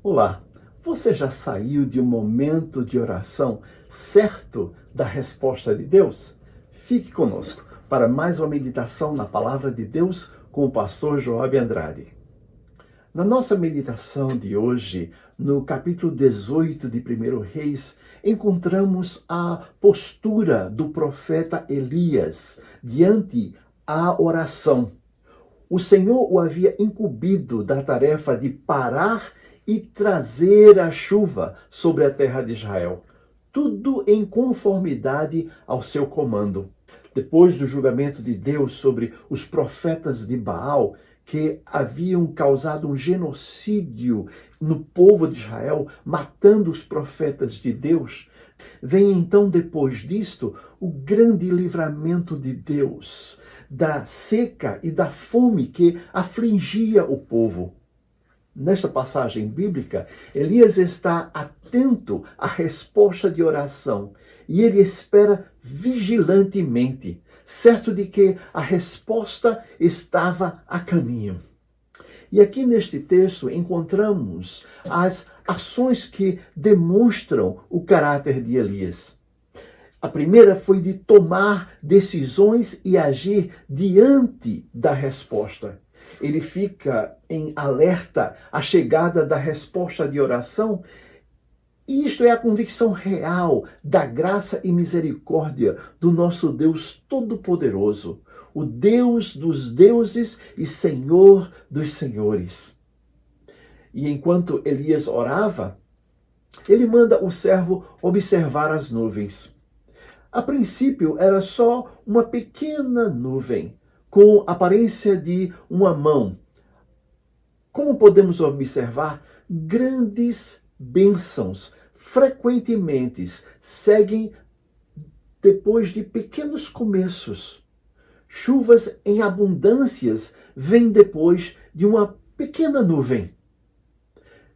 Olá, você já saiu de um momento de oração certo da resposta de Deus? Fique conosco para mais uma meditação na Palavra de Deus com o pastor Joab Andrade. Na nossa meditação de hoje, no capítulo 18 de 1 Reis, encontramos a postura do profeta Elias diante a oração. O Senhor o havia incumbido da tarefa de parar e trazer a chuva sobre a terra de Israel, tudo em conformidade ao seu comando. Depois do julgamento de Deus sobre os profetas de Baal, que haviam causado um genocídio no povo de Israel, matando os profetas de Deus, vem então depois disto o grande livramento de Deus da seca e da fome que afligia o povo. Nesta passagem bíblica, Elias está atento à resposta de oração e ele espera vigilantemente, certo de que a resposta estava a caminho. E aqui neste texto encontramos as ações que demonstram o caráter de Elias. A primeira foi de tomar decisões e agir diante da resposta. Ele fica em alerta à chegada da resposta de oração, e isto é a convicção real da graça e misericórdia do nosso Deus Todo-Poderoso, o Deus dos deuses e Senhor dos senhores. E enquanto Elias orava, ele manda o servo observar as nuvens. A princípio era só uma pequena nuvem, com aparência de uma mão. Como podemos observar, grandes bênçãos frequentemente seguem depois de pequenos começos. Chuvas em abundâncias vêm depois de uma pequena nuvem.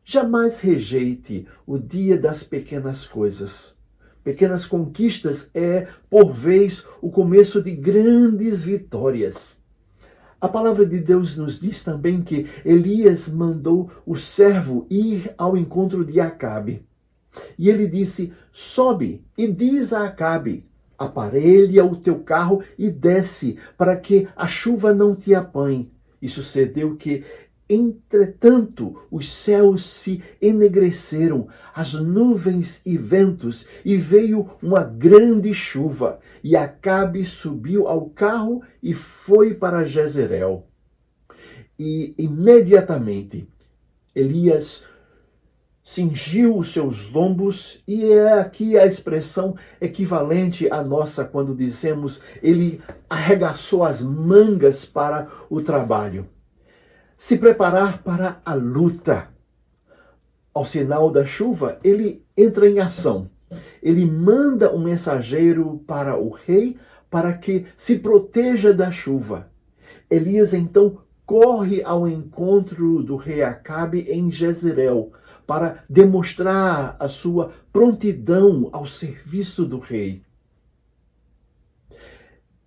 Jamais rejeite o dia das pequenas coisas. Pequenas conquistas é, por vez, o começo de grandes vitórias. A palavra de Deus nos diz também que Elias mandou o servo ir ao encontro de Acabe. E ele disse: sobe e diz a Acabe: aparelha o teu carro e desce, para que a chuva não te apanhe. E sucedeu que, entretanto, os céus se enegreceram, as nuvens e ventos, e veio uma grande chuva. E Acabe subiu ao carro e foi para Jezreel. E imediatamente Elias cingiu os seus lombos, e é aqui a expressão equivalente à nossa quando dizemos ele arregaçou as mangas para o trabalho. Se preparar para a luta. Ao sinal da chuva, ele entra em ação. Ele manda um mensageiro para o rei para que se proteja da chuva. Elias então corre ao encontro do rei Acabe em Jezreel para demonstrar a sua prontidão ao serviço do rei.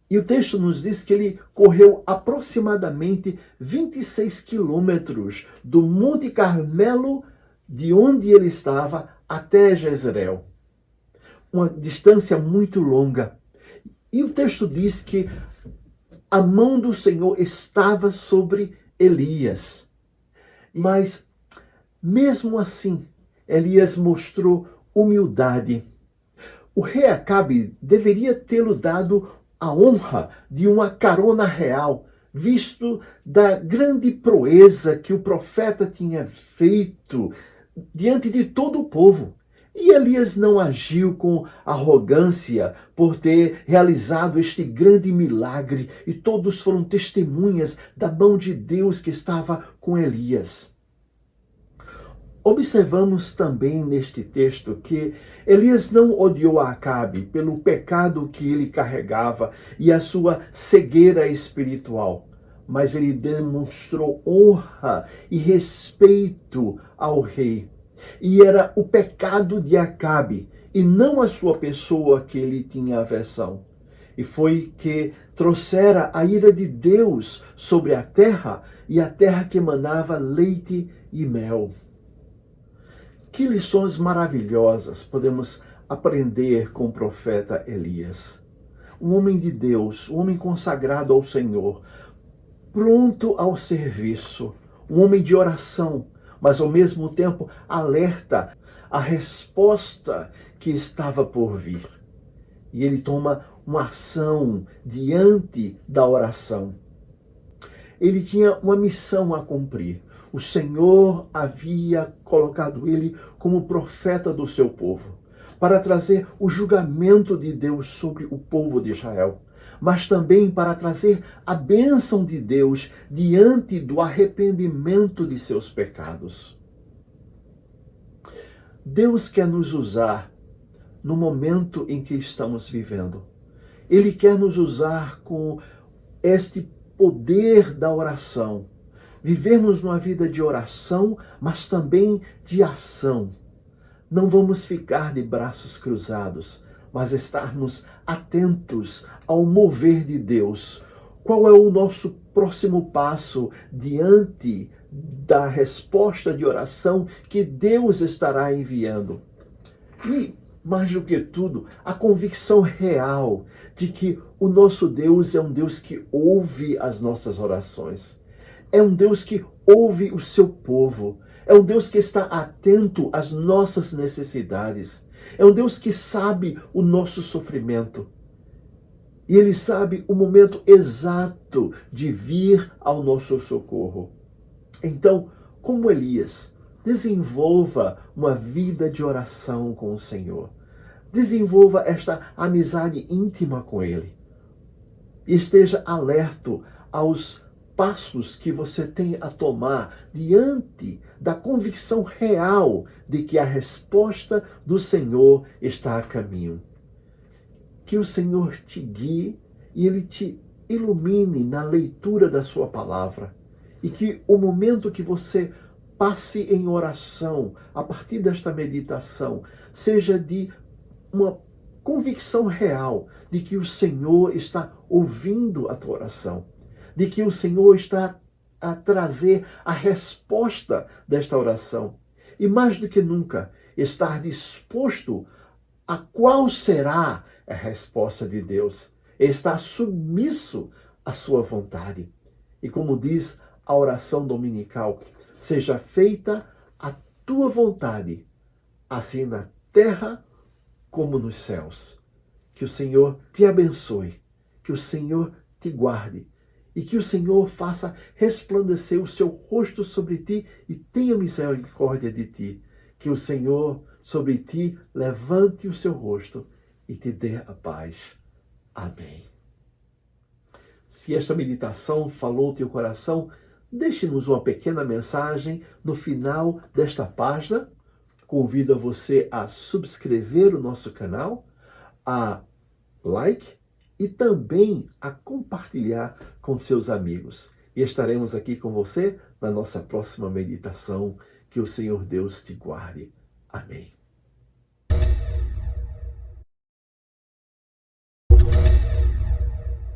E o texto nos diz que ele correu aproximadamente 26 quilômetros do Monte Carmelo, de onde ele estava, até Jezreel. Uma distância muito longa. E o texto diz que a mão do Senhor estava sobre Elias. Mas, mesmo assim, Elias mostrou humildade. O rei Acabe deveria tê-lo dado a honra de uma carona real, visto da grande proeza que o profeta tinha feito diante de todo o povo. E Elias não agiu com arrogância por ter realizado este grande milagre, e todos foram testemunhas da mão de Deus que estava com Elias. Observamos também neste texto que Elias não odiou a Acabe pelo pecado que ele carregava e a sua cegueira espiritual, mas ele demonstrou honra e respeito ao rei. E era o pecado de Acabe e não a sua pessoa que ele tinha aversão. E foi que trouxera a ira de Deus sobre a terra, e a terra que emanava leite e mel. Que lições maravilhosas podemos aprender com o profeta Elias. Um homem de Deus, um homem consagrado ao Senhor, pronto ao serviço, um homem de oração, mas ao mesmo tempo alerta à resposta que estava por vir. E ele toma uma ação diante da oração. Ele tinha uma missão a cumprir. O Senhor havia colocado ele como profeta do seu povo, para trazer o julgamento de Deus sobre o povo de Israel, mas também para trazer a bênção de Deus diante do arrependimento de seus pecados. Deus quer nos usar no momento em que estamos vivendo. Ele quer nos usar com este poder da oração. Vivemos uma vida de oração, mas também de ação. Não vamos ficar de braços cruzados, mas estarmos atentos ao mover de Deus. Qual é o nosso próximo passo diante da resposta de oração que Deus estará enviando? E, mais do que tudo, a convicção real de que o nosso Deus é um Deus que ouve as nossas orações. É um Deus que ouve o seu povo. É um Deus que está atento às nossas necessidades. É um Deus que sabe o nosso sofrimento. E Ele sabe o momento exato de vir ao nosso socorro. Então, como Elias, desenvolva uma vida de oração com o Senhor. Desenvolva esta amizade íntima com Ele. E esteja alerto aos passos que você tem a tomar diante da convicção real de que a resposta do Senhor está a caminho. Que o Senhor te guie e Ele te ilumine na leitura da sua palavra. E que o momento que você passe em oração, a partir desta meditação, seja de uma convicção real de que o Senhor está ouvindo a tua oração, de que o Senhor está a trazer a resposta desta oração. E mais do que nunca, estar disposto a qual será a resposta de Deus. Estar submisso à sua vontade. E como diz a oração dominical, seja feita a tua vontade, assim na terra como nos céus. Que o Senhor te abençoe, que o Senhor te guarde e que o Senhor faça resplandecer o seu rosto sobre ti e tenha misericórdia de ti. Que o Senhor sobre ti levante o seu rosto e te dê a paz. Amém. Se esta meditação falou teu coração, deixe-nos uma pequena mensagem no final desta página. Convido a você a subscrever o nosso canal, a like e também a compartilhar com seus amigos. E estaremos aqui com você na nossa próxima meditação. Que o Senhor Deus te guarde. Amém.